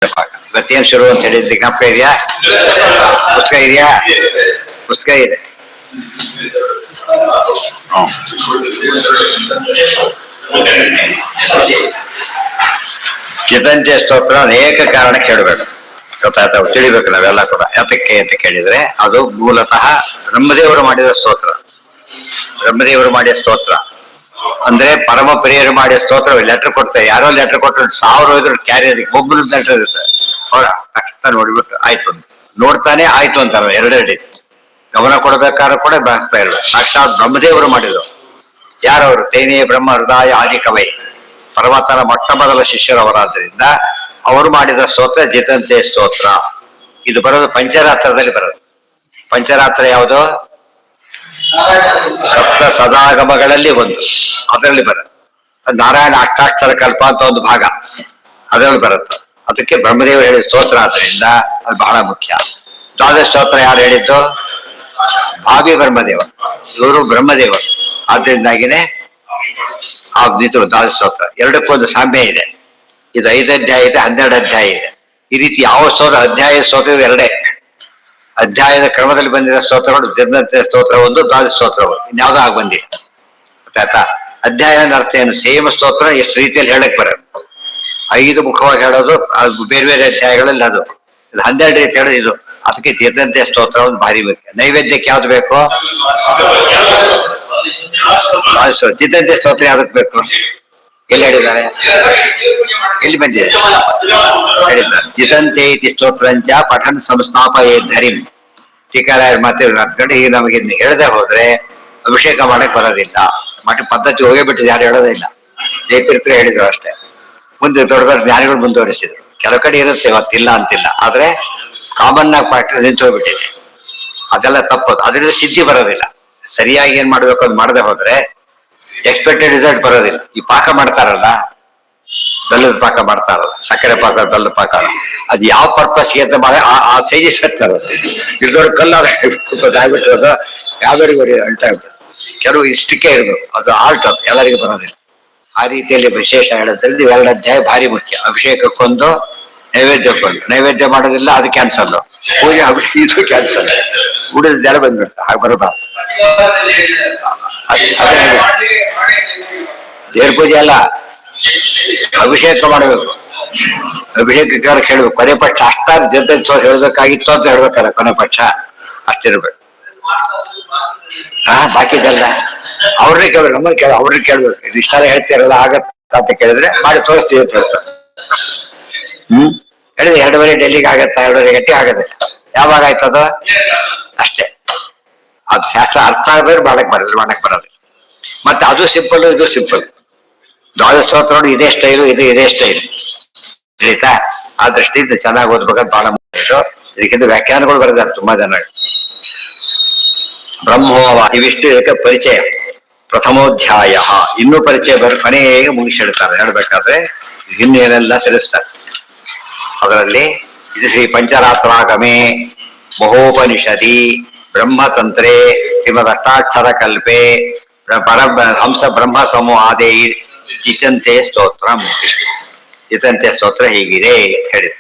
ಇವತ್ತೇನ್ ಶುರು ಅಂತ ಹೇಳಿದ್ರಿ ಜ್ಞಾಪಕ ಇದೆಯಾ? ಪುಸ್ತಕ ಇದೆಯಾ? ಪುಸ್ತಕ ಇದೆ. ಚಿದಂತೆ ಸ್ತೋತ್ರ ಅನೇಕ ಕಾರಣ ಕೇಳಬೇಕು, ಗೊತ್ತಾಯ್ತಾ? ತಿಳಿಬೇಕು ನಾವೆಲ್ಲ ಕೂಡ. ಯಾತಕ್ಕೆ ಅಂತ ಕೇಳಿದ್ರೆ ಅದು ಮೂಲತಃ ಬ್ರಹ್ಮದೇವರು ಮಾಡಿದ ಸ್ತೋತ್ರ. ಬ್ರಹ್ಮದೇವರು ಮಾಡಿದ ಸ್ತೋತ್ರ ಅಂದ್ರೆ ಪರಮ ಪ್ರಿಯರು ಮಾಡಿದ ಸ್ತೋತ್ರ. ಲೆಟರ್ ಕೊಡ್ತಾರೆ, ಯಾರೋ ಲೆಟರ್ ಕೊಟ್ಟರು 1000 ಹೋದ್ರು ಕ್ಯಾರಿಯರ್ ಒಬ್ಬರು ಲೆಟರ್ ಇರುತ್ತೆ. ಅವರ ತಕ್ಷಣ ನೋಡ್ಬಿಟ್ಟು ಆಯ್ತು, ನೋಡ್ತಾನೆ ಆಯ್ತು ಅಂತಾರ. ಎರಡೆರಡಿ ಗಮನ ಕೊಡ್ಬೇಕಾದ್ರೂ ಕೂಡ ಬರ್ತಾ ಇರಬೇಕು. ಸಾಕ್ಷಾತ್ ಬ್ರಹ್ಮದೇವರು ಮಾಡಿದ್ರು. ಯಾರವರು? ತೈನೇ ಬ್ರಹ್ಮ ಹೃದಯ ಆದಿ ಕವೈ, ಪರಮಾತ್ಮನ ಮೊಟ್ಟ ಮೊದಲ ಶಿಷ್ಯರವರಾದ್ರಿಂದ ಅವರು ಮಾಡಿದ ಸ್ತೋತ್ರ ಜಿತಂತೆ ಸ್ತೋತ್ರ. ಇದು ಬರೋದು ಪಂಚರಾತ್ರದಲ್ಲಿ ಬರೋದು. ಪಂಚರಾತ್ರ ಯಾವುದು? ಸಪ್ತ ಸದಾಗಮಗಳಲ್ಲಿ ಒಂದು, ಅದರಲ್ಲಿ ಬರುತ್ತೆ. ನಾರಾಯಣ ಅಷ್ಟಾಕ್ಷರ ಕಲ್ಪ ಅಂತ ಒಂದು ಭಾಗ ಅದರಲ್ಲಿ ಬರುತ್ತೆ. ಅದಕ್ಕೆ ಬ್ರಹ್ಮದೇವರು ಹೇಳಿದ ಸ್ತೋತ್ರ ಆದ್ರಿಂದ ಅದು ಬಹಳ ಮುಖ್ಯ. ದ್ವಾದಶ ಸ್ತೋತ್ರ ಯಾರು ಹೇಳಿದ್ದು? ಭಾವಿ ಬ್ರಹ್ಮದೇವ, ಇವರು ಬ್ರಹ್ಮದೇವರು. ಆದ್ರಿಂದಾಗಿನೇ ಆ ನಿಂತು ದ್ವಾದಶ ಸ್ತೋತ್ರ. ಎರಡಕ್ಕೊಂದು ಸಾಮ್ಯ ಇದೆ. ಇದು 5 ಅಧ್ಯಾಯ ಇದೆ, 12 ಅಧ್ಯಾಯ ಇದೆ. ಈ ರೀತಿ ಯಾವ ಸ್ತೋತ್ರ, ಅಧ್ಯಾಯ ಸ್ತೋತ್ರ ಎರಡೇ. ಅಧ್ಯಾಯದ ಕ್ರಮದಲ್ಲಿ ಬಂದಿರೋ ಸ್ತೋತ್ರಗಳು ಜಗನ್ನತೆ ಸ್ತೋತ್ರ ಒಂದು, ದ್ವಾದಶ ಸ್ತೋತ್ರ ಒಂದು, ಇನ್ಯಾವುದೋ ಆಗಿ ಬಂದಿದೆ. ಗೊತ್ತಾಯ್ತಾ? ಅಧ್ಯಾಯ ಅರ್ಥ ಏನು? ಸೇಮ್ ಸ್ತೋತ್ರ ಎಷ್ಟು ರೀತಿಯಲ್ಲಿ ಹೇಳಕ್ ಬರೋದು. 5 ಮುಖವಾಗಿ ಹೇಳೋದು ಬೇರೆ ಬೇರೆ ಅಧ್ಯಾಯಗಳಲ್ಲಿ, ಅದು 12 ರೀತಿ ಹೇಳೋದು ಇದು. ಅದಕ್ಕೆ ಜಗನ್ನತೆ ಸ್ತೋತ್ರ ಒಂದು ಭಾರಿ ಮುಖ್ಯ. ನೈವೇದ್ಯಕ್ಕೆ ಯಾವ್ದು ಬೇಕು? ಜಿತಂತೆ ಸ್ತೋತ್ರ ಯಾವ್ದಕ್ ಬೇಕು? ಎಲ್ಲಿ ಹೇಳಿದ್ದಾರೆ? ಎಲ್ಲಿ ಬಂದಿದೆ? ಹೇಳಿದ್ದಾರೆ ಜಿತಂತೆ ಇತಿ ಸ್ತೋತ್ರಂಚ ಪಠನ್ ಸಂಸ್ಥಾಪಯೇ ಧರಿಂ. ಟೀಕಾರಾಯರ ಮಾತು ಈಗ ನಮಗೆ ಹೇಳದೆ ಹೋದ್ರೆ ಅಭಿಷೇಕ ಮಾಡಕ್ ಬರೋದಿಲ್ಲ. ಮಠ ಪದ್ಧತಿ ಹೋಗಿಬಿಟ್ಟಿದೆ, ಯಾರು ಹೇಳೋದೇ ಇಲ್ಲ. ಜಯತೀರ್ಥರು ಹೇಳಿದ್ರು ಅಷ್ಟೇ. ಮುಂದೆ ದೊಡ್ಡ ದೊಡ್ಡ ಜ್ಞಾನಿಗಳು ಮುಂದುವರಿಸಿದ್ರು. ಕೆಲವು ಕಡೆ ಇರುತ್ತೆ, ಇವತ್ತಿಲ್ಲ ಅಂತಿಲ್ಲ. ಆದ್ರೆ ಕಾಮನ್ ಆಗಿ ಪ್ರಾಕ್ಟೀಸ್ ನಿಂತು ಹೋಗ್ಬಿಟ್ಟಿದೆ. ಅದೆಲ್ಲ ತಪ್ಪದು. ಅದರಿಂದ ಸಿದ್ಧಿ ಬರೋದಿಲ್ಲ. ಸರಿಯಾಗಿ ಏನ್ ಮಾಡ್ಬೇಕು ಅದು ಮಾಡದೆ ಹೋದ್ರೆ ಎಕ್ಸ್ಪೆಕ್ಟೆಡ್ ರಿಸಲ್ಟ್ ಬರೋದಿಲ್ಲ. ಈ ಪಾಕ ಮಾಡ್ತಾರಲ್ಲ, ಬೆಲ್ಲದ ಪಾಕ ಮಾಡ್ತಾರಲ್ಲ, ಸಕ್ಕರೆ ಪಾಕ, ಬೆಲ್ಲದ ಪಾಕ, ಅದು ಯಾವ ಪರ್ಪಸ್ಗೆ ಅಂತ ಮಾಡಿ ಆ ಸೈಜಸ್ ಹತ್ತಾರ. ಇಲ್ದವ್ರ ಕಲ್ಲಾಗ್ಬಿಟ್ಟಿರೋದು ಯಾವ್ದವ್ರಿಗೂ ಅಂಟಾಗ್ಬಿಟ್ಟು. ಕೆಲವು ಇಷ್ಟಕ್ಕೆ ಇರ್ಬೇಕು, ಅದು ಆಲ್ಟ್, ಅದು ಎಲ್ಲರಿಗೂ ಬರೋದಿಲ್ಲ. ಆ ರೀತಿಯಲ್ಲಿ ವಿಶೇಷ ಹೇಳೋದ್ರಲ್ಲಿ 2 ಅಧ್ಯಾಯ ಭಾರಿ ಮುಖ್ಯ. ಅಭಿಷೇಕಕ್ಕೊಂದು, ನೈವೇದ್ಯಕ್ಕೊಂದು. ನೈವೇದ್ಯ ಮಾಡೋದಿಲ್ಲ, ಅದು ಕ್ಯಾನ್ಸಲ್. ಪೂಜೆ ಅಭಿಷೇಕ ಇದು ಕ್ಯಾನ್ಸಲ್. ಉಳಿದ ಜನ ಬಂದ್ಬಿಡ್ತಾರೆ, ಹಾಗೆ ಬರೋದ. ದೇವ್ರ ಪೂಜೆ ಅಲ್ಲ, ಅಭಿಷೇಕ ಮಾಡಬೇಕು. ಅಭಿಷೇಕಕ್ಕೆ ಕೇಳ್ಬೇಕು. ಕೊನೆ ಪಕ್ಷ ಅಷ್ಟಾರು ಜೊತೆ ಹೇಳ್ಬೇಕಾಗಿತ್ತು ಅಂತ ಹೇಳ್ಬೇಕಲ್ಲ, ಕೊನೆ ಪಕ್ಷ ಅಷ್ಟಿರ್ಬೇಕು. ಬಾಕಿದೆಲ್ಲ ಅವ್ರನ್ನೇ ಕೇಳ್ಬೇಕು, ನಮ್ಮನ್ನ ಅವ್ರನ್ನ ಕೇಳ್ಬೇಕು. ಇಷ್ಟಾರ ಹೇಳ್ತಿರಲ್ಲ ಆಗತ್ತ ಅಂತ ಕೇಳಿದ್ರೆ ಮಾಡಿ ತೋರಿಸ್ತೀವಿ ಅಂತ ಹೇಳ್ತಾರೆ. ಹೇಳಿದ್ರೆ 2:30 ಡೆಲ್ಲಿಗೆ ಆಗತ್ತ, 2:30 ಗಂಟೆ ಆಗತ್ತೆ. ಯಾವಾಗ ಆಯ್ತದ ಅಷ್ಟೇ. ಅದು ಶಾಸ್ತ್ರ ಅರ್ಥ ಆಗಬೇಕು, ಮಾಡಕ್ ಬರೋದು. ಮತ್ತೆ ಅದು ಸಿಂಪಲ್, ಇದು ಸಿಂಪಲ್. ದ್ವಾದಶ ಸ್ತೋತ್ರ ಇದೇ ಸ್ಟೈಲು, ಇದೇ ಸ್ಟೈಲ್. ತಿಳಿತಾ? ಆ ದೃಷ್ಟಿಯಿಂದ ಚೆನ್ನಾಗಿ ಓದ್ಬೇಕಂತ ಬಹಳ ಮುಖ್ಯ. ಇದಕ್ಕಿಂತ ವ್ಯಾಖ್ಯಾನಗಳು ಬರೆದಾರೆ ತುಂಬಾ ಜನ. ಬ್ರಹ್ಮೋವ ಇವಿಷ್ಟು ಇದಕ್ಕೆ ಪರಿಚಯ. ಪ್ರಥಮೋಧ್ಯಾಯ. ಇನ್ನೂ ಪರಿಚಯ ಕೊನೆಗೆ ಮುಗಿಸಿಡ್ತಾರೆ. ಹೇಳ್ಬೇಕಾದ್ರೆ ಇನ್ನೇನೆಲ್ಲ ತಿಳಿಸ್ತಾರೆ. ಅದರಲ್ಲಿ ಇದು ಶ್ರೀ ಪಂಚರಾತ್ರಾಗಮೆ ಮಹೋಪನಿಷದಿ ಬ್ರಹ್ಮತಂತ್ರೇ ಶ್ರೀಮದಷ್ಟಾಕ್ಷರ ಕಲ್ಪೆ ಹಂಸ ಬ್ರಹ್ಮ ಸಮೂಹಾದೇ ಜಿತಂತೆ ಸ್ತೋತ್ರ. ಜಿತಂತೆ ಸ್ತೋತ್ರ ಹೀಗಿದೆ ಅಂತ ಹೇಳಿದ್ರು.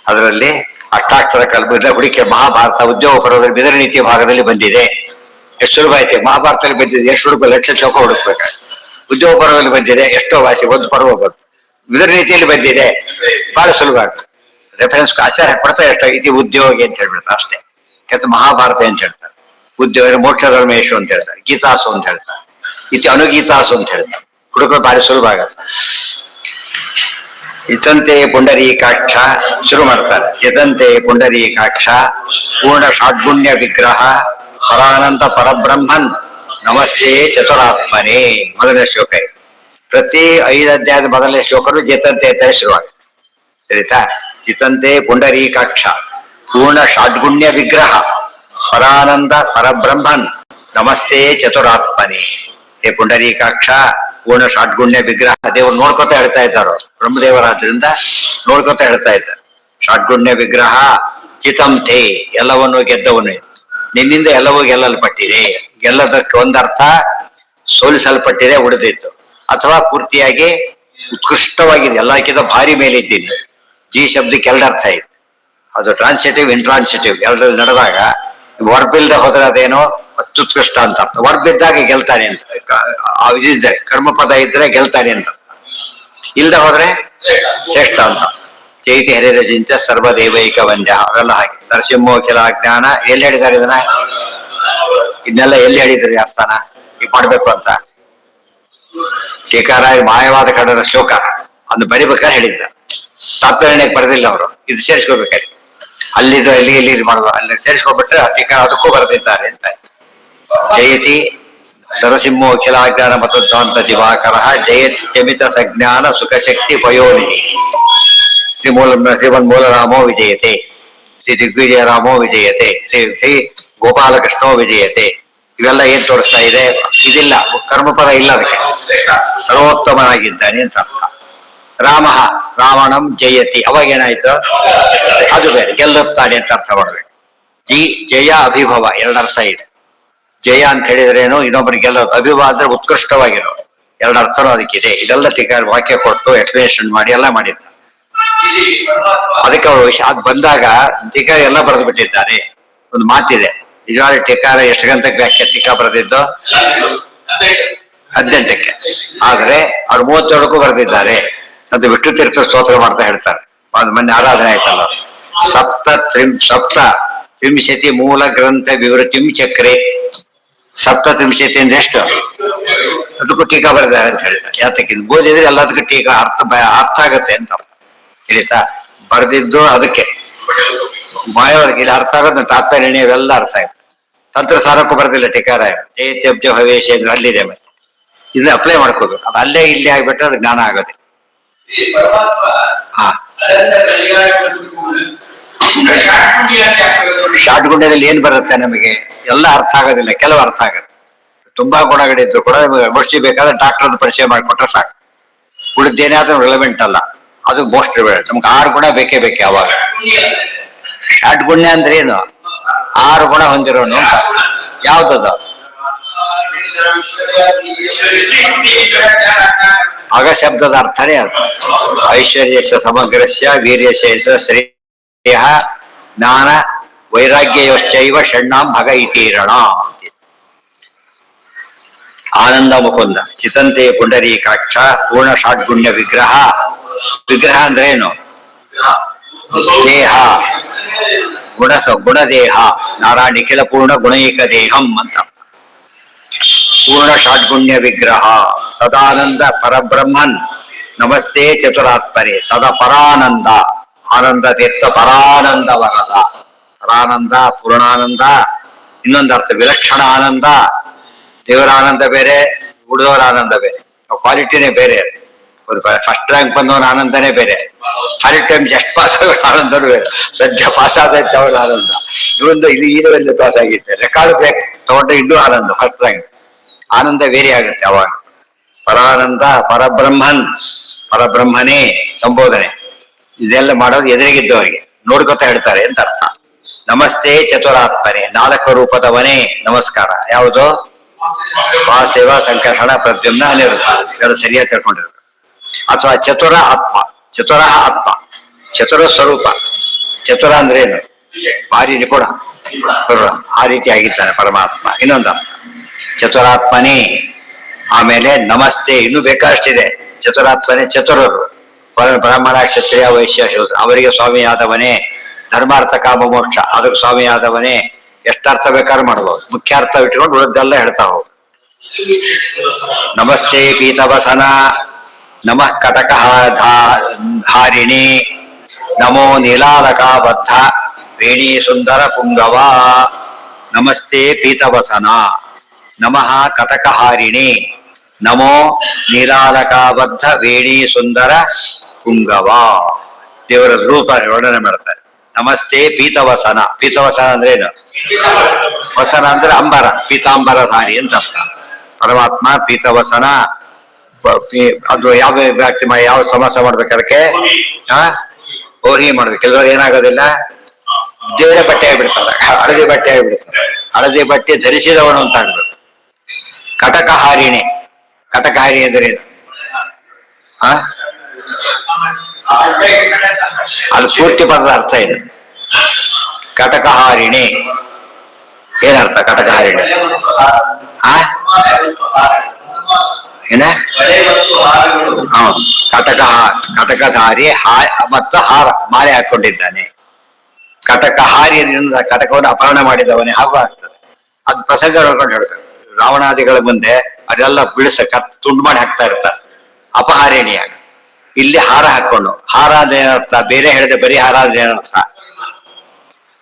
ಅದರಲ್ಲಿ ಅಷ್ಟಾಕ್ಷರ ಕಲ್ಪದ ಹುಡುಕಿ ಮಹಾಭಾರತ ಉದ್ಯೋಗ ಪರ್ವದಲ್ಲಿ ಬಿದರ ನೀತಿ ಭಾಗದಲ್ಲಿ ಬಂದಿದೆ. ಎಷ್ಟು ಸುಲಭ ಐತೆ. ಮಹಾಭಾರತದಲ್ಲಿ ಬಂದಿದೆ, ಎಷ್ಟು ಹುಡುಕ ಲಕ್ಷ ಶ್ಲೋಕ ಹುಡುಕ್ಬೇಕು. ಉದ್ಯೋಗ ಪರ್ವದಲ್ಲಿ ಬಂದಿದೆ, ಎಷ್ಟೋ ವಾಸಿ ಒಂದು ಪರ್ವ ಬಂತು. ಬಿದರ ನೀತಿಯಲ್ಲಿ ಬಂದಿದೆ, ಬಹಳ ಸುಲಭ ಆಗ್ತದೆ. ರೆಫರೆನ್ಸ್ ಆಚಾರ ಕೊಡ್ತಾ ಇರ್ತಾರೆ. ಇದು ಉದ್ಯೋಗಿ ಅಂತ ಹೇಳ್ಬಿಡ್ತಾರೆ ಅಷ್ಟೇ. ಯಾಕೆ ಮಹಾಭಾರತ ಅಂತ ಹೇಳ್ತಾರೆ. ಉದ್ಯೋಗ ಮೋಕ್ಷ ಧರ್ಮೇಶು ಅಂತ ಹೇಳ್ತಾರೆ. ಗೀತಾಸು ಅಂತ ಹೇಳ್ತಾರೆ. ಇತಿ ಅನುಗೀತಾಸು ಅಂತ ಹೇಳ್ತಾರೆ. ಹುಡುಕಲು ಭಾರಿ ಸುಲಭ ಆಗತ್ತೆ. ಇತಂತೆ ಪುಂಡರೀಕಾಕ್ಷ ಶುರು ಮಾಡ್ತಾರೆ. ಯದಂತೆ ಪುಂಡರೀಕಾಕ್ಷ ಪೂರ್ಣ ಷಾಡ್ಗುಣ್ಯ ವಿಗ್ರಹ ಪರಾನಂದ ಪರಬ್ರಹ್ಮನ್ ನಮಸ್ತೆ ಚತುರಾತ್ಮನೇ. ಮೊದಲನೇ ಶ್ಲೋಕ ಇದೆ. ಪ್ರತಿ 5 ಅಧ್ಯಾಯದ ಮೊದಲನೇ ಶ್ಲೋಕರು ಜತಂತೆ ಅಂತಾನೆ ಶುರುವಾಗುತ್ತೆ. ಸರಿತಾ? ಜಿತಂತೆ ಪುಂಡರೀಕಾಕ್ಷ ಪೂರ್ಣ ಷಾಡ್ಗುಣ್ಯ ವಿಗ್ರಹ ಪರಾನಂದ ಪರಬ್ರಹ್ಮನ್ ನಮಸ್ತೆ ಚತುರಾತ್ಮನೇ. ಹೇ ಪುಂಡರೀಕಾಕ್ಷ ಪೂರ್ಣ ಷಾಡ್ಗುಣ್ಯ ವಿಗ್ರಹ. ದೇವರು ನೋಡ್ಕೊತಾ ಹೇಳ್ತಾ ಇದ್ದಾರೋ, ಬ್ರಹ್ಮದೇವರಾದ್ರಿಂದ ನೋಡ್ಕೊತಾ ಹೇಳ್ತಾ ಇದ್ದಾರೆ. ಷಾಡ್ಗುಣ್ಯ ವಿಗ್ರಹ ಚಿತಂತೆ, ಎಲ್ಲವನ್ನು ಗೆದ್ದವನು. ನಿನ್ನಿಂದ ಎಲ್ಲವೂ ಗೆಲ್ಲಲ್ಪಟ್ಟಿದೆ. ಗೆಲ್ಲದಕ್ಕೆ ಒಂದರ್ಥ ಸೋಲಿಸಲ್ಪಟ್ಟಿದೆ, ಉಳಿದಿತ್ತು. ಅಥವಾ ಪೂರ್ತಿಯಾಗಿ ಉತ್ಕೃಷ್ಟವಾಗಿದೆ, ಎಲ್ಲಕ್ಕಿಂತ ಭಾರಿ ಮೇಲೆ ಇದ್ದೀನಿ. ಜಿ ಶಬ್ದಕ್ಕೆ ಎರಡು ಅರ್ಥ ಇದೆ. ಅದು ಟ್ರಾನ್ಸಿಟಿವ್ ಇಂಟ್ರಾನ್ಸಿಟಿವ್ ಎರಡರಲ್ಲಿ ನಡೆದಾಗ ವರ್ಬ್ ಇಲ್ದೆ ಹೋದ್ರೆ ಅದೇನೋ ಅತ್ಯುತ್ಕೃಷ್ಟ ಅಂತ ಅರ್ಥ. ವರ್ಬ್ ಇದ್ದಾಗ ಗೆಲ್ತಾನೆ ಅಂತ ಇದ್ರೆ, ಕರ್ಮಪದ ಇದ್ರೆ ಗೆಲ್ತಾನೆ ಅಂತ, ಇಲ್ದೆ ಹೋದ್ರೆ ಶ್ರೇಷ್ಠ ಅಂತ. ಚೈತಿ ಹರಿರಜಿಂಚ ಸರ್ವದೇವೈಕ ವಂದ್ಯ ಅವೆಲ್ಲ ಹಾಗೆ. ನರಸಿಂಹೋಖಿಲ ಜ್ಞಾನ ಎಲ್ಲಿ ಹೇಳಿದ್ದಾರೆ ಇದನ್ನ? ಇದನ್ನೆಲ್ಲ ಎಲ್ಲಿ ಹೇಳಿದ್ರಿ ಅರ್ಥನ ಈಗ ಮಾಡ್ಬೇಕು ಅಂತ? ಟೀಕಾರಾಯ ಮಾಯವಾದ ಕಡರ ಶ್ಲೋಕ ಅದನ್ನು ಬರಿಬೇಕಾದ್ರೆ ಹೇಳಿದ್ದ. ತಾತ್ಪರ್ಯಕ್ಕೆ ಬರೆದಿಲ್ಲ ಅವರು, ಇದು ಸೇರಿಸ್ಕೋಬೇಕಾದ್ರೆ ಅಲ್ಲಿದ್ದು ಇಲ್ಲಿ ಮಾಡುವ ಅಲ್ಲಿ ಸೇರಿಸ್ಕೊಬಿಟ್ರೆ ಟೀಕಾರ ಅದಕ್ಕೂ ಬರೆದಿದ್ದಾರೆ ಅಂತ. ಜಯತಿ ನರಸಿಂಹೋಖಿಲಾಜ್ಞಾನ ಮತಧ್ವಾಂತ ದಿವಾಕರ ಜಯತ್ಯಮಿತ ಸಜ್ಞಾನ ಸುಖಶಕ್ತಿ ಪಯೋನಿಧಿ ಶ್ರೀಮನ್ ಮೂಲರಾಮೋ ವಿಜಯತೆ, ಶ್ರೀ ದಿಗ್ವಿಜಯ ರಾಮೋ ವಿಜಯತೆ, ಶ್ರೀ ಗೋಪಾಲಕೃಷ್ಣೋ ವಿಜಯತೆ. ಇವೆಲ್ಲ ಏನ್ ತೋರಿಸ್ತಾ ಇದೆ? ಇದಿಲ್ಲ, ಕರ್ಮಪದ ಇಲ್ಲ ಅದಕ್ಕೆ. ಸರ್ವೋತ್ತಮನಾಗಿದ್ದಾನೆ ಅಂತ ಅರ್ಥ. ರಾಮ ರಾವಣಂ ಜಯತಿ, ಅವಾಗ ಏನಾಯ್ತು? ಅದು ಬೇರೆ, ಗೆಲ್ಲುತ್ತಾನೆ ಅಂತ ಅರ್ಥ ಮಾಡ್ಬೇಕು. ಜಯ ಅಭಿಭವ ಎರಡರ್ಥ ಇದೆ. ಜಯ ಅಂತ ಹೇಳಿದ್ರೇನು? ಇನ್ನೊಬ್ಬರಿಗೆ ಗೆಲ್ಲೋದು. ಅಭಿಭವ ಅಂದ್ರೆ ಉತ್ಕೃಷ್ಟವಾಗಿರೋದು. ಎರಡು ಅರ್ಥನೂ ಅದಕ್ಕಿದೆ. ಇದೆಲ್ಲ ಟೀಕಾರ ವಾಕ್ಯ ಕೊಟ್ಟು ಎಕ್ಸ್ಪ್ಲೇಷನ್ ಮಾಡಿ ಎಲ್ಲ ಮಾಡಿದ್ದಾರೆ. ಅದಕ್ಕೆ ಅವರು ಅದು ಬಂದಾಗ ಟೀಕಾರ ಎಲ್ಲ ಬರೆದು ಬಿಟ್ಟಿದ್ದಾರೆ. ಒಂದು ಮಾತಿದೆ, ನಿಜವಾದ ಟೀಕಾರ ಎಷ್ಟು ಗಂಟೆಗೆ ವ್ಯಾಖ್ಯೆ ಟೀಕಾ ಬರೆದಿದ್ದು? 18ಕ್ಕೆ. ಆದ್ರೆ ಅವ್ರು 37ಕ್ಕೂ ಬರೆದಿದ್ದಾರೆ. ಅದು ವಿಷ್ಣು ತೀರ್ಥ ಸ್ತೋತ್ರ ಮಾಡ್ತಾ ಹೇಳ್ತಾರೆ. ಅದು ಮೊನ್ನೆ ಆರಾಧನೆ ಆಯ್ತಲ್ಲ. ಸಪ್ತ ತ್ರಿಂಶತಿ ಮೂಲ ಗ್ರಂಥ ವಿವೃತಿಂ ಚಕ್ರೆ. ಸಪ್ತತ್ರಿಂಶತಿ ಅಂದ್ರೆ ಎಷ್ಟು? ಅದಕ್ಕೂ ಟೀಕಾ ಬರೆದಿದ್ದಾರೆ ಅಂತ ಹೇಳ್ತಾರೆ. ಯಾತಕ್ಕೆ ಓದಿದ್ರೆ ಎಲ್ಲದಕ್ಕೂ ಟೀಕಾ ಅರ್ಥ ಆಗತ್ತೆ ಅಂತ ತಿಳಿತಾ. ಬರೆದಿದ್ದು ಅದಕ್ಕೆ ಮಾಯವಾದಕ್ಕೆ ಇಲ್ಲಿ ಅರ್ಥ ಆಗೋದು. ತಾತ್ಪರ್ಯ ಇವೆಲ್ಲ ಅರ್ಥ ಆಗುತ್ತೆ. ತಂತ್ರ ಸಾರಕ್ಕೂ ಬರೆದಿಲ್ಲ ಟೀಕಾರ. ಜಯತ್ಯಬ್ಜ ಭವೇಶ ಅಂದ್ರೆ ಅಲ್ಲಿದೆ. ಮತ್ತೆ ಇದನ್ನ ಅಪ್ಲೈ ಮಾಡ್ಕೋಬೇಕು. ಅದು ಅಲ್ಲೇ ಇಲ್ಲಿ ಆಗ್ಬಿಟ್ರೆ ಅದು ಜ್ಞಾನ ಆಗೋದೆ. ಶಾರ್ಟ್ ಗುಂಡ್ಯದಲ್ಲಿ ಏನ್ ಬರುತ್ತೆ ನಮಗೆ? ಎಲ್ಲ ಅರ್ಥ ಆಗೋದಿಲ್ಲ, ಕೆಲವು ಅರ್ಥ ಆಗುತ್ತೆ. ತುಂಬಾ ಗುಣಗಳಿದ್ರು ಕೂಡ ಔಷಧಿ ಬೇಕಾದ್ರೆ ಡಾಕ್ಟರ್ ಪರಿಚಯ ಮಾಡಿಕೊಟ್ರೆ ಸಾಕು. ಉಳಿದೇನಾದ್ರೂ ರಿಲೆವೆಂಟ್ ಅಲ್ಲ, ಅದು ಮೋಸ್ಟ್ ರಿಲೆವೆಂಟ್. ನಮ್ಗೆ 6 ಗುಣ ಬೇಕೇ ಬೇಕೆ ಅವಾಗ. ಶಾರ್ಟ್ ಗುಣ್ಯ ಅಂದ್ರೆ ಏನು? 6 ಗುಣ ಹೊಂದಿರೋನು ಅಂತ. ಯಾವ್ದದು? ಅಗ ಶಬ್ದದ ಅರ್ಥನೇ ಅದು. ಐಶ್ವರ್ಯಶ ಸಮಗ್ರಸ್ಯ ವೀರ್ಯಶೇಷ ಶ್ರೇಯ ಜ್ಞಾನ ವೈರಾಗ್ಯಯೋಶ್ಚೈವ ಷಣ್ಣಾಂ ಭಗ ಇತೀರಣ. ಆನಂದ ಮುಕುಂದ ಚಿತಂತೆ ಪುಂಡರೀಕಾಕ್ಷ ಪೂರ್ಣ ಷಾಡ್ಗುಣ್ಯ ವಿಗ್ರಹ. ವಿಗ್ರಹ ಅಂದ್ರೆ ಏನು? ದೇಹ, ಗುಣದೇಹ. ನಾರಾಯಣ ನಿಖಿಲ ಪೂರ್ಣ ಗುಣೈಕ ದೇಹಂ ಅಂತ. ಪೂರ್ಣ ಷಾಡ್ಗುಣ್ಯ ವಿಗ್ರಹ ಸದಾನಂದ ಪರಬ್ರಹ್ಮನ್ ನಮಸ್ತೆ ಚತುರಾತ್ಮರೇ. ಸದಾ ಪರಾನಂದ, ಆನಂದ ತೀರ್ಥ ಪರಾನಂದ ವರದ. ಪರಾನಂದ, ಪೂರ್ಣಾನಂದ. ಇನ್ನೊಂದು ಅರ್ಥ ವಿಲಕ್ಷಣ ಆನಂದ. ದೇವರ ಆನಂದ ಬೇರೆ, ಉಳಿದವರ ಆನಂದ ಬೇರೆ. ಕ್ವಾಲಿಟಿನೇ ಬೇರೆ. ಫಸ್ಟ್ ರ್ಯಾಂಕ್ ಬಂದವನ ಆನಂದನೇ ಬೇರೆ. ಫಸ್ಟ್ ಟೈಮ್ ಜಸ್ಟ್ ಪಾಸ್ ಆಗೋ ಆನಂದನೂ ಬೇರೆ. ಸದ್ಯ ಪಾಸ್ ಆದೈತೆ ಅವನ ಆನಂದ. ಇವೊಂದು ಇಲ್ಲಿ ಈಗಲೇ ಪಾಸ್ ಆಗಿತ್ತೆ. ರೆಕಾರ್ಡ್ ಬ್ರೇಕ್ ತಗೊಂಡ್ರೆ ಇನ್ನೂ ಆನಂದ. ಫಸ್ಟ್ ರ್ಯಾಂಕ್ ಆನಂದ ಬೇರೆ ಆಗುತ್ತೆ ಅವಾಗ. ಪರಾನಂದ ಪರಬ್ರಹ್ಮನ್, ಪರಬ್ರಹ್ಮನೇ ಸಂಬೋಧನೆ. ಇದೆಲ್ಲ ಮಾಡೋದು ಎದುರಿಗಿದ್ದವರಿಗೆ ನೋಡ್ಕೊತಾ ಹೇಳ್ತಾರೆ ಅಂತ ಅರ್ಥ. ನಮಸ್ತೆ ಚತುರಾತ್ಮನೆ, 4 ರೂಪದವನೇ ನಮಸ್ಕಾರ. ಯಾವುದು? ವಾಸುದೇವ, ಸಂಕರ್ಷಣ, ಪ್ರದ್ಯುಮ್ನ, ಅನಿರುದ್ಧ. ಇದೆಲ್ಲ ಸರಿಯಾಗಿ ತಿಳ್ಕೊಂಡಿರ್ಬೇಕು. ಅಥವಾ ಚತುರ ಆತ್ಮ, ಚತುರ ಆತ್ಮ, ಚತುರ ಸ್ವರೂಪ. ಚತುರ ಅಂದ್ರೆ ಏನು? ಭಾರಿ ನಿಪುಣ, ಆ ರೀತಿ ಆಗಿದ್ದಾನೆ ಪರಮಾತ್ಮ. ಇನ್ನೊಂದು ಅರ್ಥ ಚತುರಾತ್ಮನೇ. ಆಮೇಲೆ ನಮಸ್ತೆ, ಇನ್ನು ಬೇಕಾಷ್ಟಿದೆ. ಚತುರಾತ್ಮನೇ ಚತುರರು, ಬ್ರಾಹ್ಮಣ, ಕ್ಷತ್ರಿಯ, ವೈಶ್ಯ, ಶೂದ್ರ ಅವರಿಗೆ ಸ್ವಾಮಿಯಾದವನೇ. ಧರ್ಮಾರ್ಥ ಕಾಮ ಮೋಕ್ಷ ಅದಕ್ಕೆ ಸ್ವಾಮಿಯಾದವನೇ. ಎಷ್ಟರ್ಥ ಬೇಕಾದ್ರೂ ಮಾಡ್ಬೋದು. ಮುಖ್ಯ ಅರ್ಥ ಇಟ್ಕೊಂಡು ಉಳಿದೆಲ್ಲ ಹೇಳ್ತಾ ಹೋಗು. ನಮಸ್ತೆ ಪೀತವಸನ, ನಮಃ ಕಟಕ ಧಾರಿಣಿ, ನಮೋ ನೀಲಾಲಕಾಬದ್ಧ ವೇಣಿ ಸುಂದರ ಪುಂಗವ. ನಮಸ್ತೆ ಪೀತವಸನ, ನಮಃ ಕಟಕಹಾರಿಣಿ, ನಮೋ ನೀಲಾಲಕಾಬದ್ಧ ವೇಣಿ ಸುಂದರ ಪುಂಗವ. ದೇವರ ರೂಪ ವರ್ಣನೆ ಮಾಡ್ತಾರೆ. ನಮಸ್ತೆ ಪೀತವಸನ. ಪೀತವಸನ ಅಂದ್ರೆ ಏನು? ವಸನ ಅಂದ್ರೆ ಅಂಬರ, ಪೀತಾಂಬರಧಾರಿ ಅಂತ ಅರ್ಥ. ಪರಮಾತ್ಮ ಪೀತವಸನ. ಅದು ಯಾವ ವ್ಯಕ್ತಿ ಯಾವ ಸಮಾಸ ಮಾಡ್ಬೇಕಾದಕ್ಕೆ ಹೋರಿ ಮಾಡ್ಬೇಕು. ಕೆಲವರು ಏನಾಗೋದಿಲ್ಲ, ದೇವರ ಬಟ್ಟೆ ಆಗಿಬಿಡ್ತಾರೆ, ಹಳದಿ ಬಟ್ಟೆ ಆಗಿಬಿಡ್ತಾರೆ. ಹಳದಿ ಬಟ್ಟೆ ಧರಿಸಿದವನು ಅಂತ ಆಗ್ಬೇಕು. ಕಟಕಹಾರಿಣಿ. ಕಟಕಹಾರಿ ಅಂದ್ರೆ ಏನು? ಅದು ಪೂರ್ತಿ ಪದದ ಅರ್ಥ ಇದು. ಕಟಕಹಾರಿಣಿ ಏನರ್ಥ? ಕಟಕಹಾರಿಣಿ ಆ ಏನ? ಕಟಕಧಾರಿ ಮತ್ತು ಹಾರ ಮಾಲೆ ಹಾಕೊಂಡಿದ್ದಾನೆ. ಕಟಕಹಾರಿ ಕಟಕವನ್ನು ಅಪಹರಣ ಮಾಡಿದವನೇ ಹಾಗೂ ಆಗ್ತದೆ. ಅದು ಪ್ರಸಂಗ ನೋಡ್ಕೊಂಡು ಹೇಳ್ತಾರೆ. ರಾವಣಾದಿಗಳ ಮುಂದೆ ಅದೆಲ್ಲ ತುಂಡು ಮಾಡಿ ಹಾಕ್ತಾ ಇರ್ತಾರೆ. ಅಪಹಾರಿಣಿಯಾಗ ಇಲ್ಲಿ ಹಾರ ಹಾಕೊಂಡು, ಹಾರ ಅದೇನರ್ಥ? ಬೇರೆ ಹೇಳಿದೆ ಬರೀ ಹಾರ ಅದೇನರ್ಥ?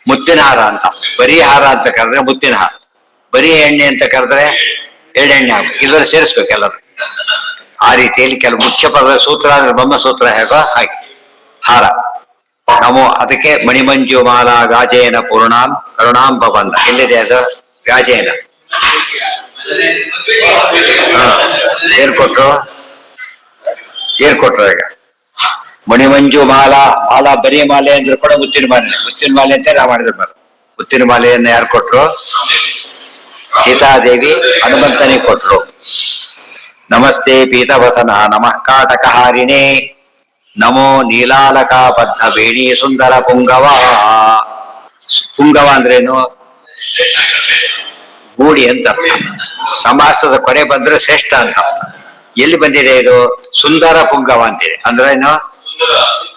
ಮುತ್ತಿನ ಹಾರ ಅಂತ. ಬರೀ ಹಾರ ಅಂತ ಕರೆದ್ರೆ ಮುತ್ತಿನ ಹಾರ, ಬರೀ ಎಣ್ಣೆ ಅಂತ ಕರೆದ್ರೆ ಎಣ್ಣೆ ಹಾಕು, ಇಲ್ಲರೂ ಸೇರಿಸ್ಬೇಕು ಎಲ್ಲರೂ. ಆ ರೀತಿಯಲ್ಲಿ ಕೆಲವು ಮುಖ್ಯ ಪದ ಸೂತ್ರ ಅಂದ್ರೆ ಬ್ರಹ್ಮಸೂತ್ರ ಹೇಗೋ ಹಾಗೆ ಹಾರ. ನಮೋ ಅದಕ್ಕೆ ಮಣಿಮಂಜು ಮಾಲಾ ಗಾಜೇನ ಪೂರ್ಣಾಂ ಕರುಣಾಂ ಭವಂತ. ಎಲ್ಲಿದೆ ಅದು? ಗಾಜೇನ ಏರ್ಕೊಟ್ರು ಈಗ ಮಣಿಮಂಜು ಮಾಲಾ. ಮಾಲಾ ಬರೀ ಮಾಲೆ ಅಂದ್ರೆ ಕೂಡ ಮುತ್ತಿನ ಮಾಲೆ. ಮುತ್ತಿನ ಮಾಲೆ ಅಂತ ನಾವು ಮಾಡಿದ್ರು ಬರ. ಮುತ್ತಿನ ಮಾಲೆಯನ್ನು ಯಾರು ಕೊಟ್ರು? ಸೀತಾದೇವಿ ಹನುಮಂತನಿಗೆ ಕೊಟ್ರು. ನಮಸ್ತೆ ಪೀತವಸನ ನಮಃ ಕಾಟಕಹಾರಿಣೇ ನಮೋ ನೀಲಾಲಕಾಬದ್ಧ ಬೇಣಿ ಸುಂದರ ಪುಂಗವ. ಪುಂಗವ ಅಂದ್ರೇನು? ಗೂಡಿ ಅಂತ ಅರ್ಥ. ಸಮಾಸದ ಕೊನೆ ಬಂದ್ರೆ ಶ್ರೇಷ್ಠ ಅಂತ ಅರ್ಥ. ಎಲ್ಲಿ ಬಂದಿದೆ ಇದು? ಸುಂದರ ಪುಂಗವ ಅಂತಿದೆ. ಅಂದ್ರೆ ಏನು?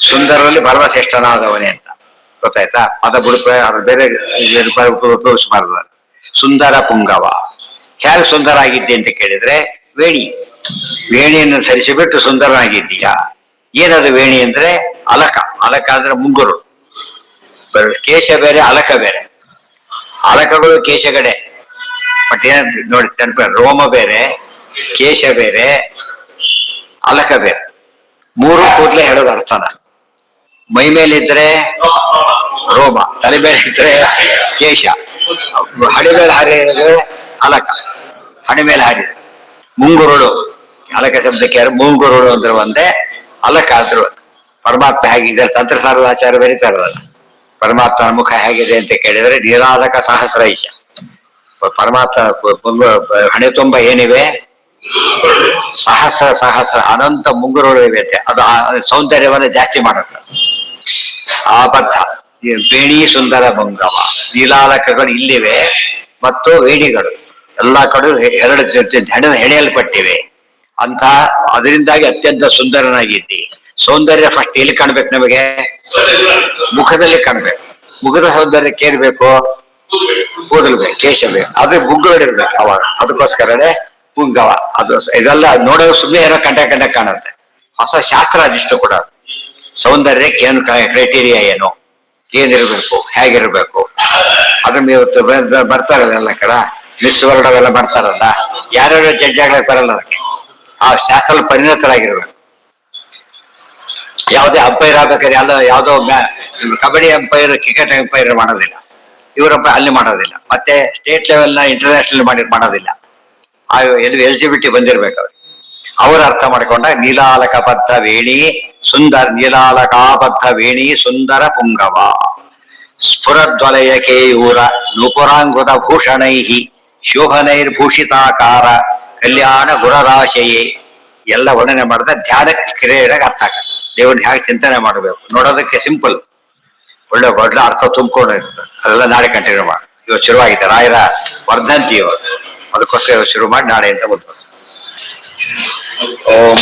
ಸುಂದರಲ್ಲಿ ಸರ್ವಶ್ರೇಷ್ಠನಾದವನೇ ಅಂತ ಗೊತ್ತಾಯ್ತಾ? ಅದ ಬುಡುಪ ಬೇರೆ ಉಪಯೋಗಿಸಬಾರ್ದು. ಸುಂದರ ಪುಂಗವ. ಹೇಗೆ ಸುಂದರ ಆಗಿದ್ದೆ ಅಂತ ಕೇಳಿದ್ರೆ ವೇಣಿ. ವೇಣಿಯನ್ನು ಸರಿಸಿಬಿಟ್ಟು ಸುಂದರನಾಗಿದ್ದೀಯಾ. ಏನದು ವೇಣಿ ಅಂದ್ರೆ? ಅಲಕ. ಅಲಕ ಅಂದ್ರೆ ಮುಂಗುರು. ಕೇಶ ಬೇರೆ, ಅಲಕ ಬೇರೆ. ಅಲಕಗಳು ಕೇಶಗಡೆ. ಬಟ್ ಏನ್ ನೋಡಿ, ರೋಮ ಬೇರೆ, ಕೇಶ ಬೇರೆ, ಅಲಕ ಬೇರೆ. ಮೂರು ಕೂದಲೇ ಹೇಳೋದು ಅರ್ಥನ. ಮೈ ಮೇಲಿದ್ರೆ ರೋಮ, ತಲೆ ಮೇಲೆ ಇದ್ರೆ ಕೇಶ, ಹಣೆ ಮೇಲೆ ಹಾರಿದ್ರೆ ಅಲಕ. ಹಣೆ ಮೇಲೆ ಹಾರಿದ್ರೆ ಮುಂಗುರುಳು. ಅಲಕ ಶಬ್ದಕ್ಕೆ ಮುಂಗುರುಳು ಅಂದ್ರೆ ಒಂದೇ, ಅಲಕ ಆದ್ರು. ಪರಮಾತ್ಮ ಹೇಗಿದೆ? ತಂತ್ರಸಾರದ ಆಚಾರ ಬರೀತಾರಲ್ಲ, ಪರಮಾತ್ಮನ ಮುಖ ಹೇಗಿದೆ ಅಂತ ಕೇಳಿದ್ರೆ ನೀಲಾಲಕ ಸಹಸ್ರೈಷ. ಪರಮಾತ್ಮ ಹಣೆ ತುಂಬ ಏನಿವೆ? ಸಹಸ್ರ ಅನಂತ ಮುಂಗುರುಳು ಇವೆ. ಅದು ಸೌಂದರ್ಯವನ್ನು ಜಾಸ್ತಿ ಮಾಡುತ್ತೆ. ಆಬದ್ಧ ವೇಣಿ ಸುಂದರ ಭಂಗವ. ನೀಲಾಲಕಗಳು ಇಲ್ಲಿವೆ ಮತ್ತು ವೇಣಿಗಳು ಎಲ್ಲಾ ಕಡೆ ಹೆಣೆಯಲ್ಪಟ್ಟಿವೆ ಅಂತ. ಅದರಿಂದಾಗಿ ಅತ್ಯಂತ ಸುಂದರನಾಗಿದ್ದಿ. ಸೌಂದರ್ಯ ಫಸ್ಟ್ ಎಲ್ಲಿ ಕಾಣ್ಬೇಕು? ನಮಗೆ ಮುಖದಲ್ಲಿ ಕಾಣ್ಬೇಕು. ಮುಖದ ಸೌಂದರ್ಯಕ್ಕೆ ಏನ್ಬೇಕು? ಕೂದಲ್ಬೇಕು, ಕೇಶಬೇಕು, ಅದೇ ಬುಗ್ಗಳಿರ್ಬೇಕು ಅವಾಗ. ಅದಕ್ಕೋಸ್ಕರನೇ ಪುಂಗವ. ಅದು ಇದೆಲ್ಲ ನೋಡೋದು ಸುಮ್ಮನೆ ಏನೋ ಕಂಡ ಕಾಣುತ್ತೆ. ಹೊಸ ಶಾಸ್ತ್ರ ಅದಿಷ್ಟು ಕೂಡ. ಸೌಂದರ್ಯಕ್ಕೆ ಏನು ಕ್ರೈಟೀರಿಯಾ, ಏನು ಏನಿರ್ಬೇಕು, ಹೇಗಿರ್ಬೇಕು, ಅದನ್ನ ಇವತ್ತು ಬರ್ತಾರಲ್ಲ ಎಲ್ಲ ಕಡೆ ಮಿಸ್ ವರ್ಲ್ಡ್ ಅವೆಲ್ಲ ಬರ್ತಾರಲ್ಲ, ಯಾರ್ಯಾರು ಜಡ್ಜ್ ಆಗ್ಲಕ್ಕೆ ಬರಲ್ಲ. ಅದಕ್ಕೆ ಆ ಶಾಸ್ತ್ರ ಪರಿಣತರಾಗಿರ್ಬೇಕು. ಯಾವುದೇ ಅಂಪೈರ್ ಆಗ್ಬೇಕಾದ್ರೆ ಯಾವುದೋ ಕಬಡ್ಡಿ ಅಂಪೈರ್, ಕ್ರಿಕೆಟ್ ಅಂಪೈರ್ ಮಾಡೋದಿಲ್ಲ. ಇವರಪ್ಪ ಅಲ್ಲಿ ಮಾಡೋದಿಲ್ಲ. ಮತ್ತೆ ಸ್ಟೇಟ್ ಲೆವೆಲ್ ನ ಇಂಟರ್ನ್ಯಾಷನಲ್ ಮಾಡೋದಿಲ್ಲ. ಎಲಿಜಿಬಿಲಿಟಿ ಬಂದಿರ್ಬೇಕು ಅವ್ರ ಅರ್ಥ ಮಾಡ್ಕೊಂಡ ನೀಲಾಲಕಬದ್ಧ ವೇಣಿ ಸುಂದರ ನೀಲಾಲಕಾಬದ್ಧ ವೇಣಿ ಸುಂದರ ಪುಂಗವ ಸ್ಫುರದ್ವಲಯ ಕೇಯೂರ ನೂಪುರಾಂಗುದ ಭೂಷಣೈ ಶೋಭನೈರ್ಭೂಷಿತಾಕಾರ ಕಲ್ಯಾಣ ಗುಣರಾಶಯೇ. ಎಲ್ಲ ವರ್ಣನೆ ಮಾಡಿದ ಧ್ಯಾನ ಕ್ರಿಯೆಯಾಗ ಅರ್ಥ ಆಗತ್ತೆ. ದೇವ್ರನ್ನ ಹೇಗೆ ಚಿಂತನೆ ಮಾಡಬೇಕು ನೋಡೋದಕ್ಕೆ ಸಿಂಪಲ್, ಒಳ್ಳೆ ಅರ್ಥ ತುಂಬಿಕೊಂಡಿರ್ತದೆ. ಅದೆಲ್ಲ ನಾಳೆ ಕಂಟಿನ್ಯೂ ಮಾಡಿ. ಇವತ್ತು ಶುರುವಾಗಿದೆ ರಾಯರ ವರ್ಧಂತಿ ಇವತ್ತು. ಅದಕ್ಕೋಸ್ಕರ ಶುರು ಮಾಡಿ ನಾಳೆಯಿಂದ ಮುಂದುವರೆದು. ಓಂ